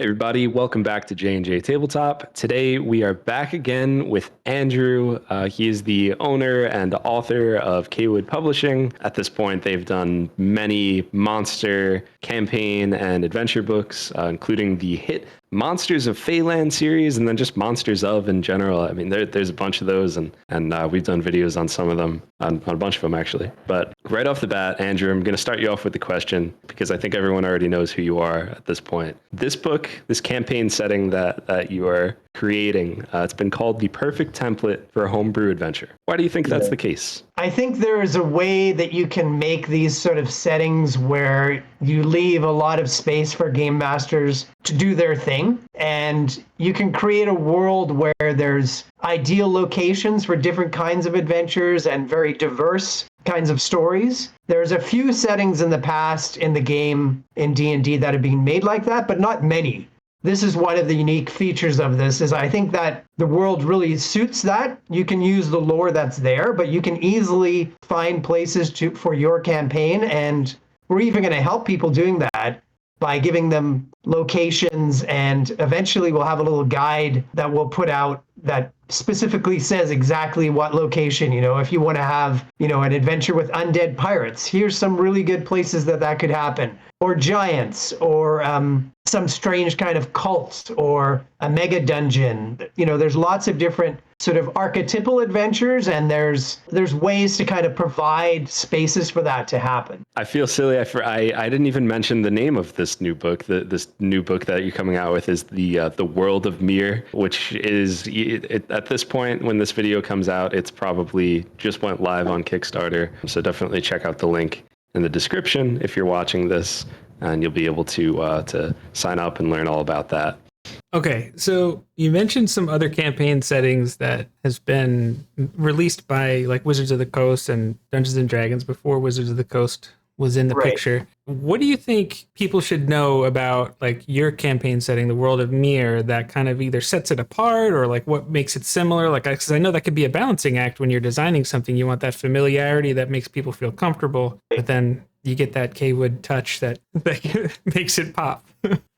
Hey everybody, welcome back to J&J Tabletop. Today we are back again with Andrew. He is the owner and author of Cawood Publishing. At this point, they've done many monster campaign and adventure books, including the hit Monsters of Feyland series, and then just Monsters of in general. I mean, there's a bunch of those, and we've done videos on some of them, on a bunch of them actually. But right off the bat, Andrew, I'm going to start you off with the question, because I think everyone already knows who you are at this point. This book, this campaign setting that you are creating, it's been called the perfect template for a homebrew adventure. Why do you think that's the case? I think there is a way that you can make these sort of settings where you leave a lot of space for game masters to do their thing. And you can create a world where there's ideal locations for different kinds of adventures and very diverse kinds of stories. There's a few settings in the past in the game in D&D that have been made like that, but not many. This is one of the unique features of this, is I think that the world really suits that. You can use the lore that's there, but you can easily find places for your campaign. And we're even going to help people doing that by giving them locations. And eventually we'll have a little guide that we'll put out that specifically says exactly what location, if you want to have, an adventure with undead pirates, here's some really good places that could happen, or giants, or some strange kind of cult, or a mega dungeon. There's lots of different sort of archetypal adventures, and there's ways to kind of provide spaces for that to happen. I feel silly. I didn't even mention the name of this new book. This new book that you're coming out with is the World of Myrr, which is at this point when this video comes out, it's probably just went live on Kickstarter. So definitely check out the link in the description if you're watching this, and you'll be able to sign up and learn all about that. Okay, so you mentioned some other campaign settings that has been released by like Wizards of the Coast and Dungeons and Dragons before Wizards of the Coast was in the picture. What do you think people should know about like your campaign setting, the World of Myrr, that kind of either sets it apart or like what makes it similar? Like, because I know that could be a balancing act when you're designing something. You want that familiarity that makes people feel comfortable, but then you get that Cawood touch that makes it pop.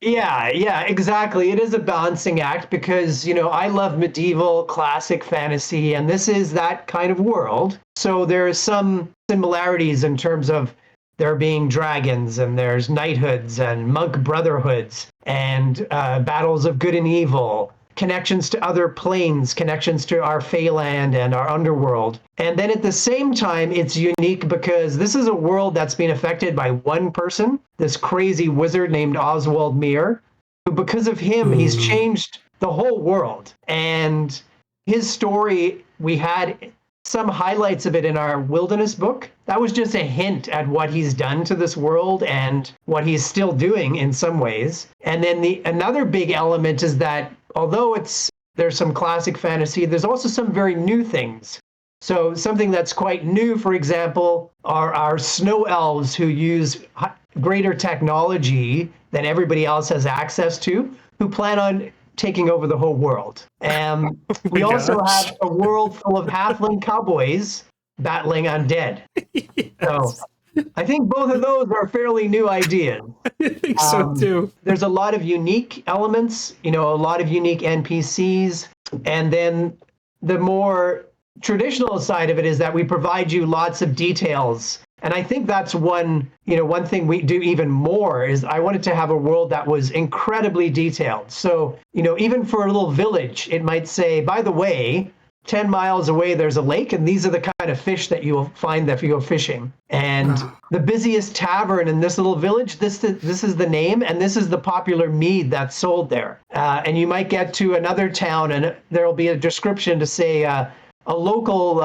Yeah, exactly. It is a balancing act because, I love medieval classic fantasy, and this is that kind of world. So there are some similarities in terms of there being dragons, and there's knighthoods and monk brotherhoods, and battles of good and evil, connections to other planes, connections to our Feyland and our underworld. And then at the same time, it's unique because this is a world that's been affected by one person, this crazy wizard named Oswald Myrr, who because of him, he's changed the whole world. And his story, we had some highlights of it in our Wilderness book. That was just a hint at what he's done to this world and what he's still doing in some ways. And then another big element is that although there's some classic fantasy, there's also some very new things. So something that's quite new, for example, are our snow elves who use greater technology than everybody else has access to, who plan on taking over the whole world. And we also have a world full of halfling cowboys battling undead. Yes. So I think both of those are fairly new ideas. I think so too. There's a lot of unique elements, a lot of unique NPCs. And then the more traditional side of it is that we provide you lots of details. And I think that's one thing we do even more is I wanted to have a world that was incredibly detailed. So, even for a little village, it might say, by the way, 10 miles away, there's a lake, and these are the kind of fish that you will find if you go fishing. And the busiest tavern in this little village, this is the name, and this is the popular mead that's sold there. And you might get to another town, and there'll be a description to say a local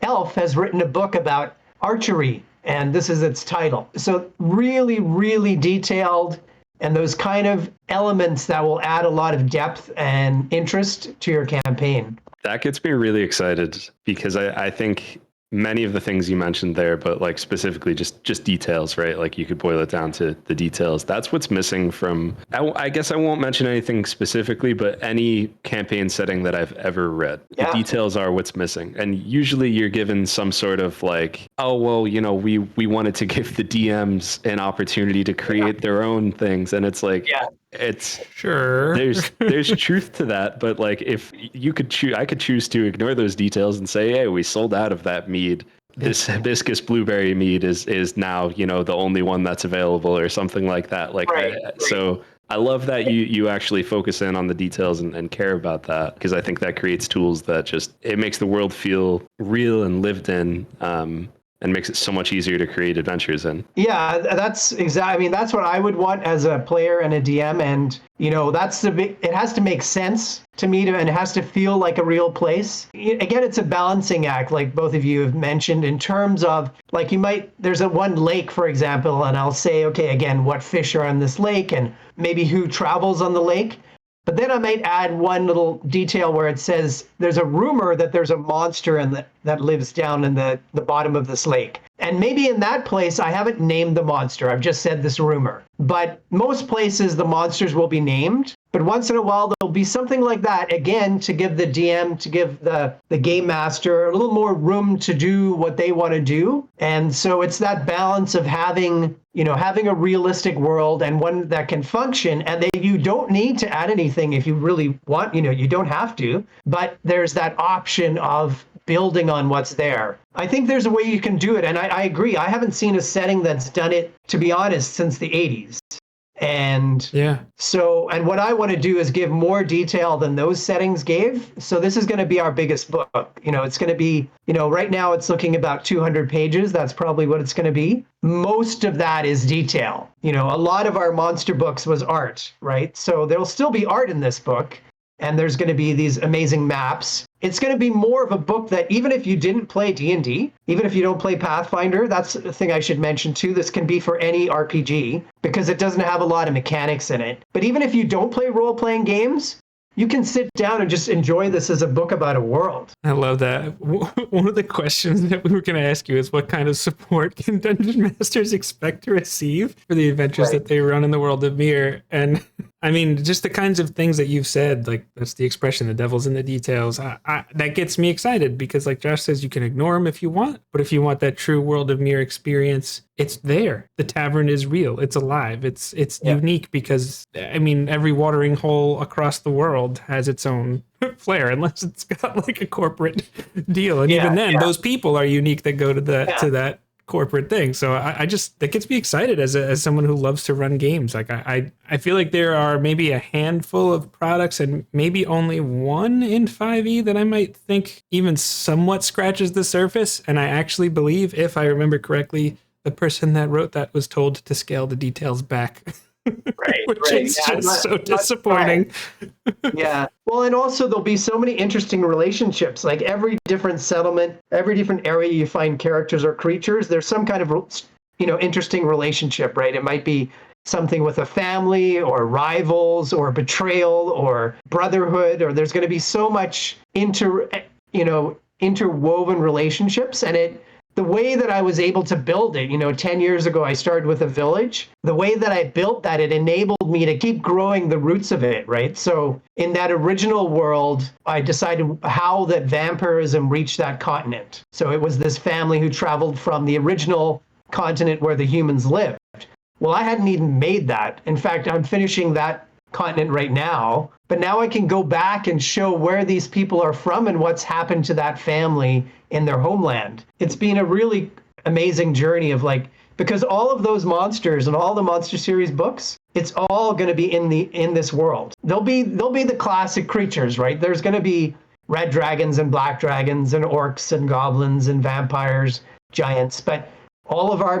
elf has written a book about archery, and this is its title. So really, really detailed, and those kind of elements that will add a lot of depth and interest to your campaign. That gets me really excited because I think many of the things you mentioned there, but like specifically just details, right? Like you could boil it down to the details. That's what's missing from, I guess I won't mention anything specifically, but any campaign setting that I've ever read, the details are what's missing. And usually you're given some sort of like, oh, well, we wanted to give the DMs an opportunity to create their own things. And it's like, it's Sure. there's truth to that, but like if you could choose, I could choose to ignore those details and say, hey, we sold out of that mead. This hibiscus blueberry mead is now, the only one that's available or something like that. Like, Right. So I love that you actually focus in on the details and care about that, because I think that creates tools that it makes the world feel real and lived in. And makes it so much easier to create adventures in. Yeah, that's exactly. I mean, that's what I would want as a player and a DM, and that's it has to make sense to me, and it has to feel like a real place. Again, it's a balancing act, like both of you have mentioned, in terms of like there's one lake, for example, and I'll say, okay, again, what fish are on this lake, and maybe who travels on the lake. But then I might add one little detail where it says there's a rumor that there's a monster that lives down in the bottom of this lake. And maybe in that place, I haven't named the monster. I've just said this rumor. But most places, the monsters will be named. But once in a while, there'll be something like that, again, to give the DM, to give the game master a little more room to do what they want to do. And so it's that balance of having a realistic world and one that can function, and that you don't need to add anything if you really want, you don't have to, but there's that option of building on what's there. I think there's a way you can do it. And I agree. I haven't seen a setting that's done it, to be honest, since the 80s. And and what I want to do is give more detail than those settings gave. So this is going to be our biggest book. It's going to be, right now it's looking about 200 pages. That's probably what it's going to be. Most of that is detail. A lot of our monster books was art, right? So there'll still be art in this book. And there's going to be these amazing maps. It's going to be more of a book that even if you didn't play D&D, even if you don't play Pathfinder, that's the thing I should mention too. This can be for any RPG because it doesn't have a lot of mechanics in it. But even if you don't play role-playing games, you can sit down and just enjoy this as a book about a world. I love that. One of the questions that we were going to ask you is what kind of support can Dungeon Masters expect to receive for the adventures that they run in the World of Myrr? And I mean, just the kinds of things that you've said, like that's the expression, the devil's in the details. That gets me excited because like Josh says, you can ignore them if you want, but if you want that true World of Myrr experience, it's there. The tavern is real. It's alive. It's unique because, I mean, every watering hole across the world has its own flair, unless it's got like a corporate deal. And even then, those people are unique that go to that corporate thing. So that gets me excited as someone who loves to run games. Like I feel like there are maybe a handful of products and maybe only one in 5e that I might think even somewhat scratches the surface. And I actually believe, if I remember correctly, the person that wrote that was told to scale the details back. Which is just so disappointing. Yeah. Well, and also there'll be so many interesting relationships. Like every different settlement, every different area you find characters or creatures, there's some kind of, interesting relationship, right? It might be something with a family or rivals or betrayal or brotherhood, or there's going to be so much interwoven relationships. And the way that I was able to build it, 10 years ago, I started with a village. The way that I built that, it enabled me to keep growing the roots of it, right? So in that original world, I decided how that vampirism reached that continent. So it was this family who traveled from the original continent where the humans lived. Well, I hadn't even made that. In fact, I'm finishing that continent right now. But now I can go back and show where these people are from and what's happened to that family in their homeland. It's been a really amazing journey of because all of those monsters and all the Monster Series books, it's all going to be in this world. They'll be the classic creatures, right? There's going to be red dragons and black dragons and orcs and goblins and vampires, giants, but all of our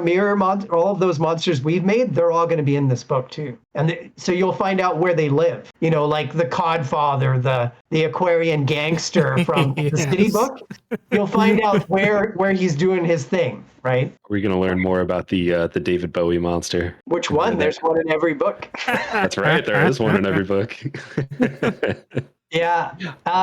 all of those monsters we've made, they're all going to be in this book too. And so you'll find out where they live, like the Codfather, the Aquarian gangster from the City book. You'll find out where he's doing his thing, right? We're going to learn more about the David Bowie monster. Which one? There's one in every book. That's right. There is one in every book. Yeah.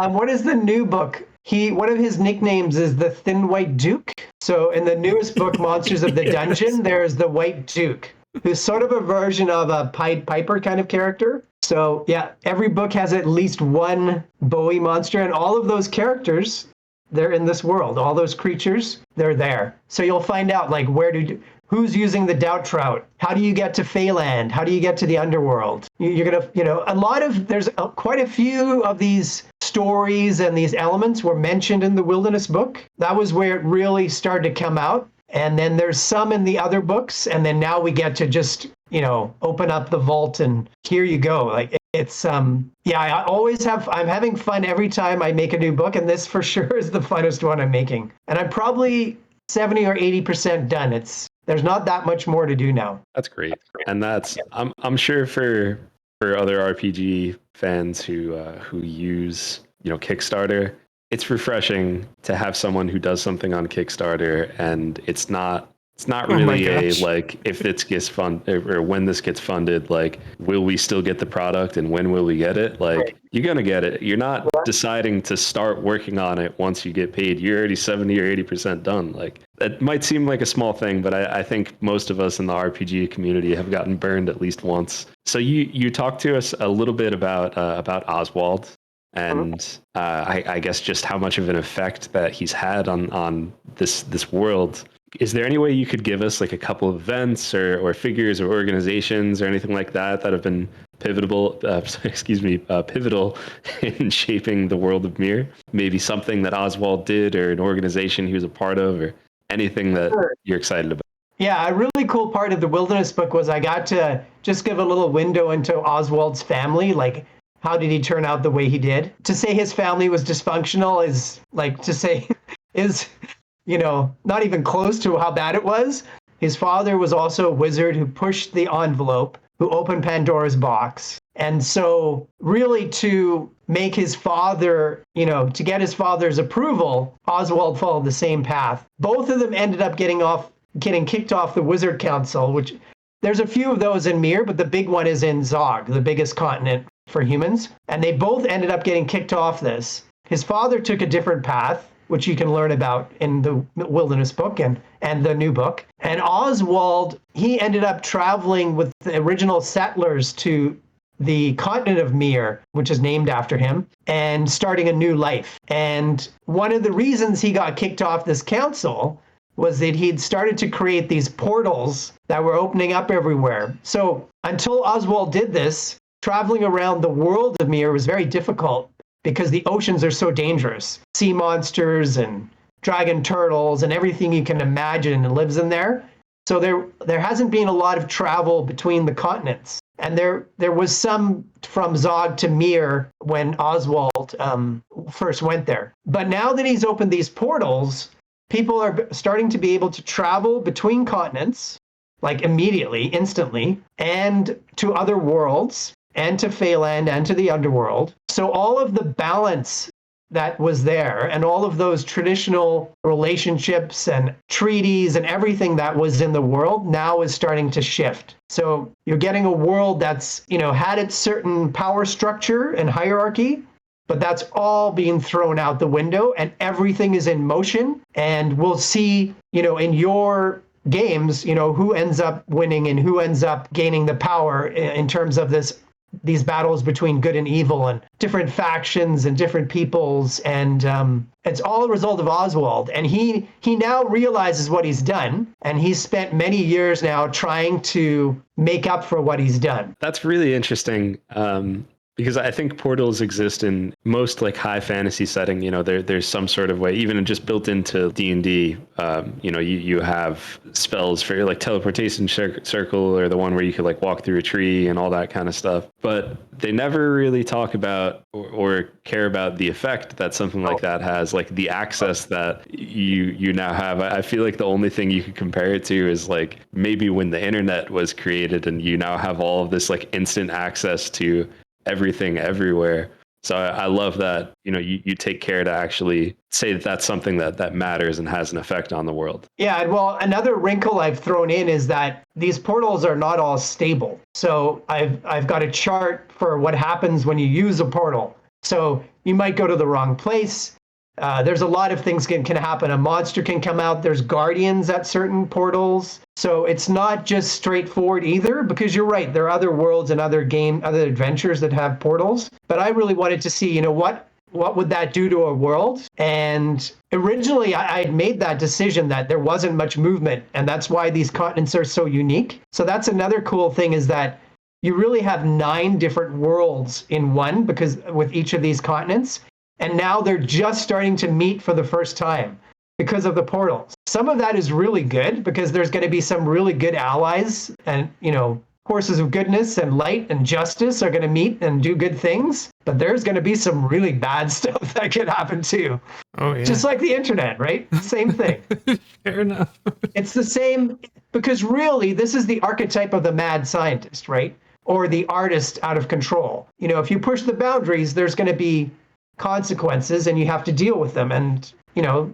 What is the new book? One of his nicknames is the Thin White Duke. So in the newest book, Monsters of the Dungeon, there's the White Duke, who's sort of a version of a Pied Piper kind of character. So yeah, every book has at least one Bowie monster, and all of those characters, they're in this world. All those creatures, they're there. So you'll find out who's using the doubt trout? How do you get to Feyland? How do you get to the underworld? You're going to, there's quite a few of these stories and these elements were mentioned in the Wilderness book. That was where it really started to come out. And then there's some in the other books. And then now we get to just, open up the vault and here you go. Like it's, I'm having fun every time I make a new book. And this for sure is the funnest one I'm making. And I'm probably 70 or 80% done. There's not that much more to do now. That's great. And I'm sure for other RPG fans who use, Kickstarter, it's refreshing to have someone who does something on Kickstarter and it's not really if this gets funded or when this gets funded, like, will we still get the product and when will we get it? Like, you're going to get it. You're not deciding to start working on it once you get paid. You're already 70 or 80% done. Like, it might seem like a small thing, but I think most of us in the RPG community have gotten burned at least once. So you talked to us a little bit about Oswald and I guess just how much of an effect that he's had on this world. Is there any way you could give us like a couple of events or figures or organizations or anything like that have been pivotal in shaping the World of Myrr? Maybe something that Oswald did or an organization he was a part of or anything that you're excited about? Yeah, a really cool part of the Wilderness book was I got to just give a little window into Oswald's family, like how did he turn out the way he did? To say his family was dysfunctional is like to say not even close to how bad it was. His father was also a wizard who pushed the envelope, who opened Pandora's box. And so really to make his father, to get his father's approval, Oswald followed the same path. Both of them ended up getting kicked off the Wizard Council, which there's a few of those in Myr, but the big one is in Zog, the biggest continent for humans. And they both ended up getting kicked off this. His father took a different path, which you can learn about in the Wilderness book and the new book. And Oswald, he ended up traveling with the original settlers to the continent of Myr, which is named after him, and starting a new life. And one of the reasons he got kicked off this council was that he'd started to create these portals that were opening up everywhere. So until Oswald did this, traveling around the world of Myr was very difficult, because the oceans are so dangerous. Sea monsters and dragon turtles and everything you can imagine lives in there. So there hasn't been a lot of travel between the continents. And there was some from Zog to Myr when Oswald first went there. But now that he's opened these portals, people are starting to be able to travel between continents, like immediately, instantly, and to other worlds, and to Feyland and to the underworld. So all of the balance that was there and all of those traditional relationships and treaties and everything that was in the world now is starting to shift. So you're getting a world that's, had its certain power structure and hierarchy, but that's all being thrown out the window and everything is in motion. And we'll see, in your games, who ends up winning and who ends up gaining the power in terms of these battles between good and evil and different factions and different peoples. And it's all a result of Oswald. And he now realizes what he's done. And he's spent many years now trying to make up for what he's done. That's really interesting. Because I think portals exist in most like high fantasy setting. There's some sort of way, even just built into D&D. You have spells for like teleportation circle or the one where you could like walk through a tree and all that kind of stuff. But they never really talk about or care about the effect that something like that has, like the access that you now have. I feel like the only thing you could compare it to is like maybe when the internet was created and you now have all of this like instant access to everything everywhere. So I love that, you take care to actually say that that's something that matters and has an effect on the world. Yeah, well, another wrinkle I've thrown in is that these portals are not all stable. So I've got a chart for what happens when you use a portal. So you might go to the wrong place. There's a lot of things can happen. A monster can come out. There's guardians at certain portals. So it's not just straightforward either, because you're right. There are other worlds and other adventures that have portals. But I really wanted to see, what what would that do to a world? And originally I had made that decision that there wasn't much movement, and that's why these continents are so unique. So that's another cool thing, is that you really have 9 different worlds in one, because with each of these continents. And now they're just starting to meet for the first time because of the portals. Some of that is really good, because there's going to be some really good allies, and, forces of goodness and light and justice are going to meet and do good things. But there's going to be some really bad stuff that could happen too. Oh, yeah. Just like the internet, right? Same thing. Fair enough. It's the same, because really, this is the archetype of the mad scientist, right? Or the artist out of control. If you push the boundaries, there's going to be consequences, and you have to deal with them. And,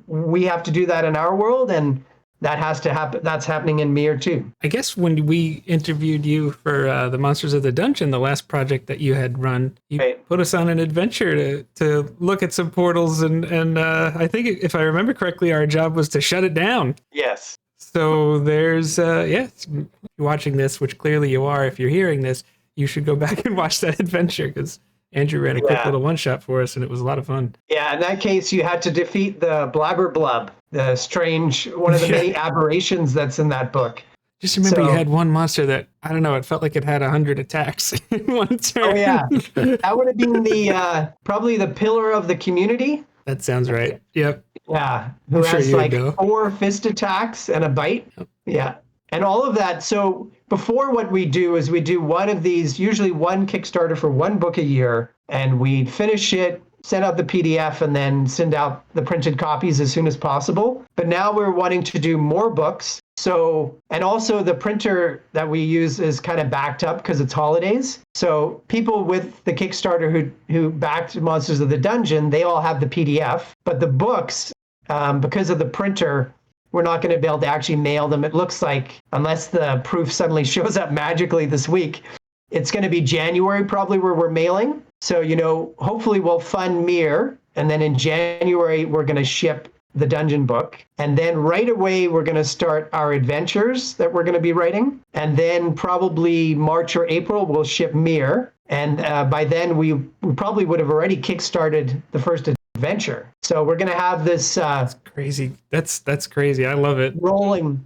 we have to do that in our world, and that has to happen. That's happening in Myrr too. I guess when we interviewed you for the Monsters of the Dungeon, the last project that you had run, you put us on an adventure to look at some portals, and I think, if I remember correctly, our job was to shut it down. Yes. So there's, if you're watching this, which clearly you are, if you're hearing this, you should go back and watch that adventure, because Andrew ran a quick little one-shot for us, and it was a lot of fun. Yeah, in that case, you had to defeat the Blabber Blub, the strange, one of the many aberrations that's in that book. Just remember, you had one monster that, I don't know, it felt like it had 100 attacks in one turn. Oh, yeah. That would have been the probably the pillar of the community. That sounds right. Yep. Yeah. Who has like 4 fist attacks and a bite. Yep. Yeah. And all of that. So before, what we do is we do one of these, usually one Kickstarter for one book a year, and we finish it, send out the PDF, and then send out the printed copies as soon as possible. But now we're wanting to do more books. So, and also the printer that we use is kind of backed up because it's holidays. So people with the Kickstarter who backed Monsters of the Dungeon, they all have the PDF. But the books, because of the printer, we're not going to be able to actually mail them. It looks like, unless the proof suddenly shows up magically this week, it's going to be January probably where we're mailing. So, hopefully we'll fund Myrr, and then in January we're going to ship the dungeon book. And then right away we're going to start our adventures that we're going to be writing. And then probably March or April we'll ship Myrr. And by then we probably would have already kickstarted the first adventure. So we're going to have this that's crazy. That's crazy. I love it. Rolling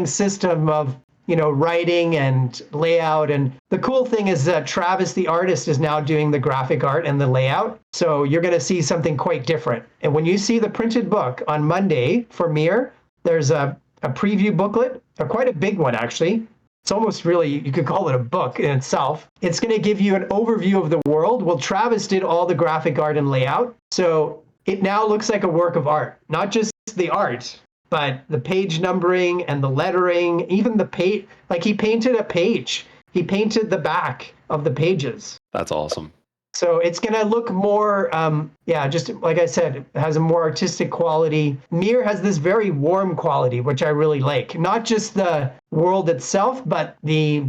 system of writing and layout. And the cool thing is that Travis, the artist, is now doing the graphic art and the layout. So you're going to see something quite different. And when you see the printed book on Monday for Myrr, there's a preview booklet, quite a big one actually. It's almost really, you could call it a book in itself. It's going to give you an overview of the world. Well, Travis did all the graphic art and layout. So it now looks like a work of art, not just the art, but the page numbering and the lettering, even the page, like he painted a page. He painted the back of the pages. That's awesome. So it's going to look more, just like I said, it has a more artistic quality. Myrr has this very warm quality, which I really like. Not just the world itself, but the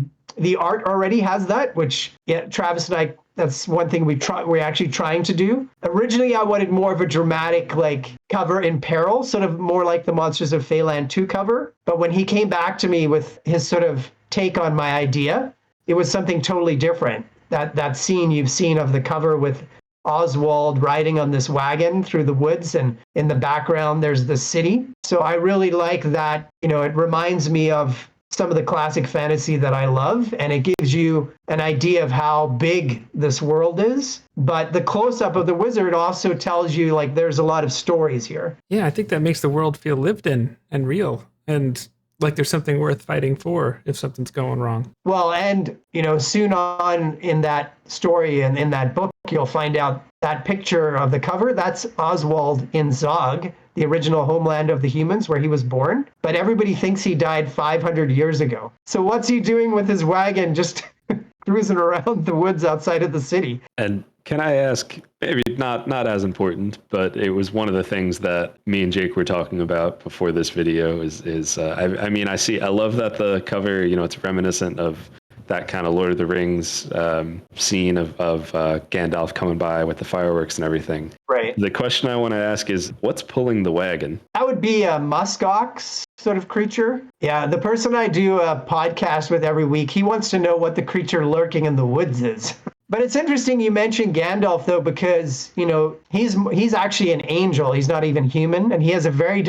art already has that, which Travis and I, that's one thing we're actually trying to do. Originally, I wanted more of a dramatic, like, cover in peril, sort of more like the Monsters of Feyland 2 cover. But when he came back to me with his sort of take on my idea, it was something totally different. That scene you've seen of the cover with Oswald riding on this wagon through the woods, and in the background there's the city. So I really like that. It reminds me of some of the classic fantasy that I love, and it gives you an idea of how big this world is. But the close-up of the wizard also tells you, like, there's a lot of stories here. Yeah, I think that makes the world feel lived in and real, and like there's something worth fighting for if something's going wrong. Well, and, soon on in that story and in that book, you'll find out that picture of the cover, that's Oswald in Zog, the original homeland of the humans where he was born. But everybody thinks he died 500 years ago. So what's he doing with his wagon just cruising around the woods outside of the city? And can I ask, maybe not as important, but it was one of the things that me and Jake were talking about before this video I love that the cover, it's reminiscent of that kind of Lord of the Rings scene of Gandalf coming by with the fireworks and everything. Right. The question I want to ask is, what's pulling the wagon? That would be a muskox sort of creature. Yeah, the person I do a podcast with every week, he wants to know what the creature lurking in the woods is. But it's interesting you mentioned Gandalf though, because he's actually an angel. He's not even human, and he has a very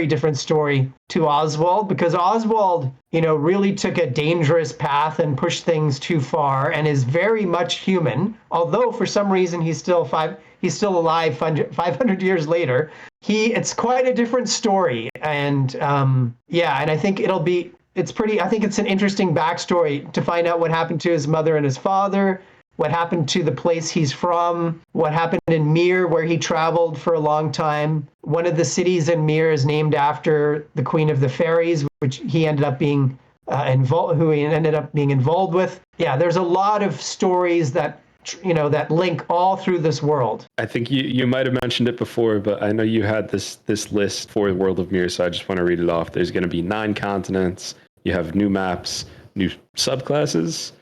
different story to Oswald, because Oswald really took a dangerous path and pushed things too far, and is very much human. Although for some reason he's still alive 500 years later. It's quite a different story, and and I think I think it's an interesting backstory to find out what happened to his mother and his father, what happened to the place he's from, what happened in Myrr, where he traveled for a long time. One of the cities in Myrr is named after the Queen of the Fairies, which he ended up being involved with. Yeah, there's a lot of stories that link all through this world. I think you might have mentioned it before, but I know you had this list for World of Myrr, so I just want to read it off. There's going to be 9 continents. You have new maps, new subclasses,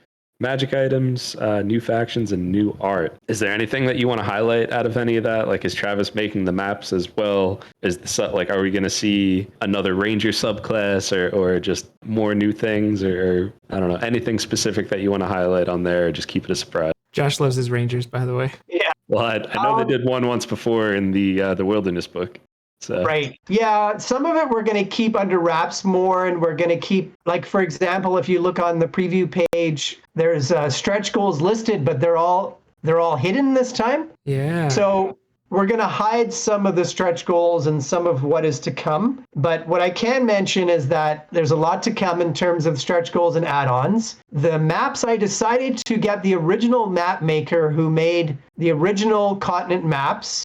magic items, new factions, and new art. Is there anything that you want to highlight out of any of that? Like, is Travis making the maps as well? Are we going to see another ranger subclass, or just more new things, or I don't know, anything specific that you want to highlight on there, or just keep it a surprise? Josh loves his rangers, by the way. Yeah. Well, I know they did one once before in the Wilderness book. So. Right. Yeah. Some of it we're going to keep under wraps more, and we're going to keep, like, for example, if you look on the preview page, there's stretch goals listed, but they're all hidden this time. Yeah. So we're going to hide some of the stretch goals and some of what is to come. But what I can mention is that there's a lot to come in terms of stretch goals and add-ons. The maps, I decided to get the original map maker who made the original continent maps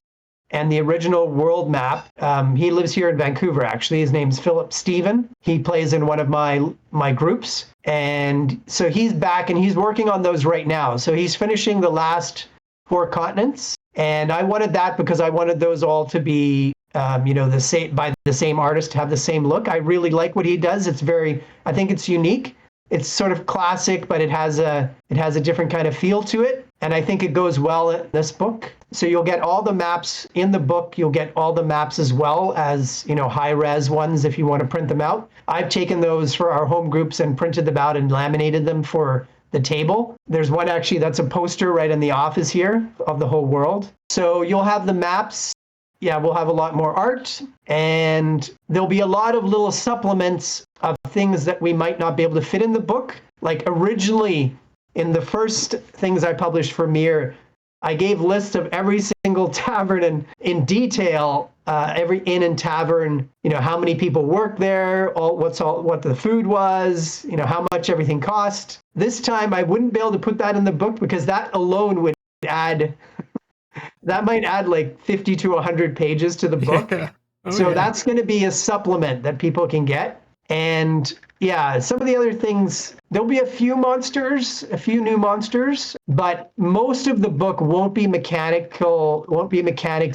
and the original world map. He lives here in Vancouver, actually. His name's Philip Stephen. He plays in one of my groups. And so he's back and he's working on those right now. So he's finishing the last 4 continents. And I wanted that because I wanted those all to be, the same, by the same artist, to have the same look. I really like what he does. I think it's unique. It's sort of classic, but it has a different kind of feel to it. And I think it goes well in this book. So you'll get all the maps in the book. You'll get all the maps as well as, high res ones if you want to print them out. I've taken those for our home groups and printed them out and laminated them for the table. There's one actually that's a poster right in the office here of the whole world. So you'll have the maps. Yeah, we'll have a lot more art, and there'll be a lot of little supplements of things that we might not be able to fit in the book. Like originally, in the first things I published for Myrr, I gave lists of every single tavern in detail, every inn and tavern, how many people work there, what the food was, how much everything cost. This time I wouldn't be able to put that in the book because that alone would add, that might add like 50 to 100 pages to the book. Yeah. That's going to be a supplement that people can get. And yeah, some of the other things, there'll be a few new monsters, but most of the book won't be mechanics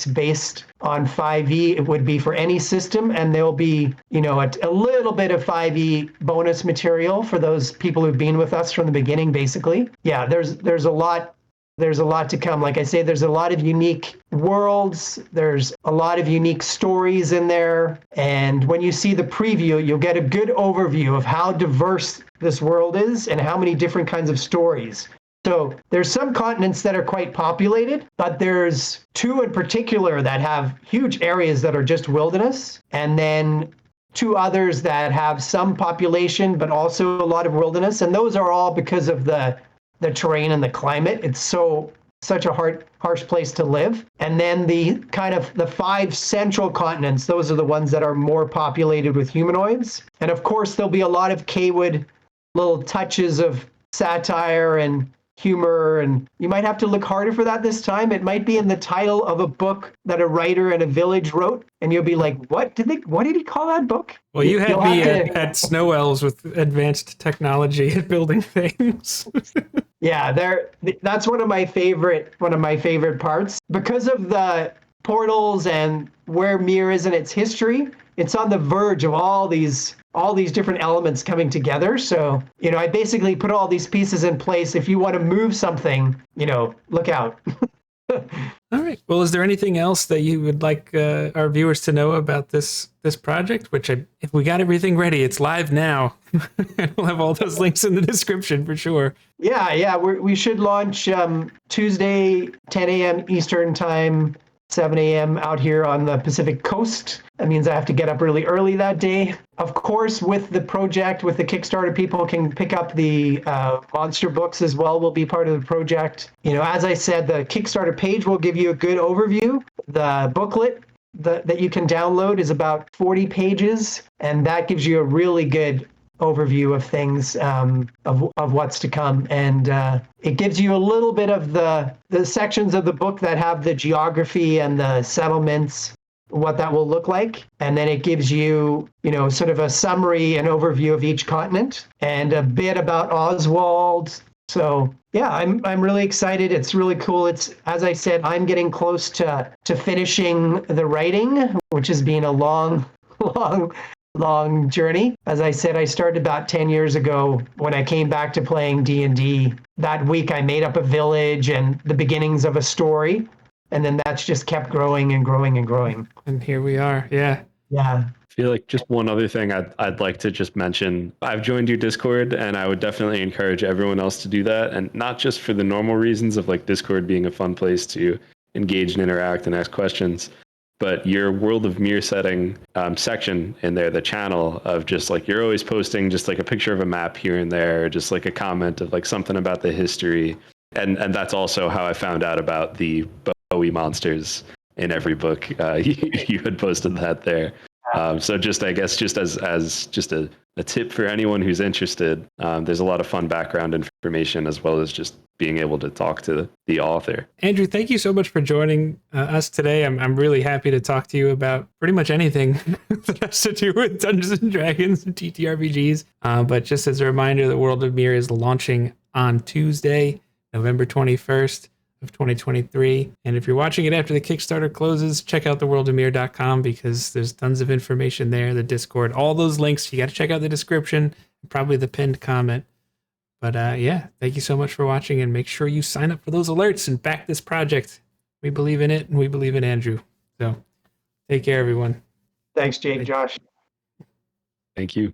based on 5e. It would be for any system, and there'll be, a little bit of 5e bonus material for those people who've been with us from the beginning, basically. Yeah, there's a lot. There's a lot to come. Like I say, there's a lot of unique worlds. There's a lot of unique stories in there. And when you see the preview, you'll get a good overview of how diverse this world is and how many different kinds of stories. So there's some continents that are quite populated, but there's 2 in particular that have huge areas that are just wilderness. And then 2 others that have some population, but also a lot of wilderness. And those are all because of the terrain and the climate. It's such a harsh place to live. And then the 5 central continents, those are the ones that are more populated with humanoids. And of course, there'll be a lot of Cawood little touches of satire and humor, and you might have to look harder for that this time. It might be in the title of a book that a writer in a village wrote, and you'll be like, what did he call that book? Well, you had me at snow elves with advanced technology at building things. Yeah, that's one of my favorite parts. Because of the portals and where Myrr is in its history, it's on the verge of all these different elements coming together. So, I basically put all these pieces in place. If you want to move something, look out. All right. Well, is there anything else that you would like our viewers to know about this project? Which, if we got everything ready, it's live now. We'll have all those links in the description for sure. Yeah. We should launch Tuesday, 10 a.m. Eastern time, 7 a.m. out here on the Pacific Coast. That means I have to get up really early that day. Of course, with the project, with the Kickstarter, people can pick up the monster books as well, will be part of the project. As I said, the Kickstarter page will give you a good overview. The booklet that you can download is about 40 pages, and that gives you a really good overview of things, of what's to come. And it gives you a little bit of the sections of the book that have the geography and the settlements, what that will look like. And then it gives you, sort of a summary and overview of each continent and a bit about Oswald. So yeah, I'm really excited. It's really cool. It's, as I said, I'm getting close to finishing the writing, which has been a long journey. As I said, I started about 10 years ago when I came back to playing D&D. That week I made up a village and the beginnings of a story. And then that's just kept growing and growing and growing. And here we are. Yeah. Yeah. I feel like just one other thing I'd like to just mention. I've joined your Discord, and I would definitely encourage everyone else to do that. And not just for the normal reasons of like Discord being a fun place to engage and interact and ask questions, but your World of Myrr setting section in there, the channel of just like, you're always posting just like a picture of a map here and there, or just like a comment of like something about the history. And that's also how I found out about the Bowie monsters in every book. You had posted that there. So just, I guess, just as just a tip for anyone who's interested, there's a lot of fun background information as well as just being able to talk to the author. Andrew, thank you so much for joining us today. I'm really happy to talk to you about pretty much anything that has to do with Dungeons and Dragons and TTRPGs. But just as a reminder, the World of Myrr is launching on Tuesday, November 21st. Of 2023. And if you're watching it after the Kickstarter closes, check out theworldofmyrr.com because there's tons of information there, the Discord, all those links. You got to check out the description, probably the pinned comment. But yeah, thank you so much for watching, and make sure you sign up for those alerts and back this project. We believe in it, and we believe in Andrew. So take care, everyone. Thanks, Jake, Josh. Thank you.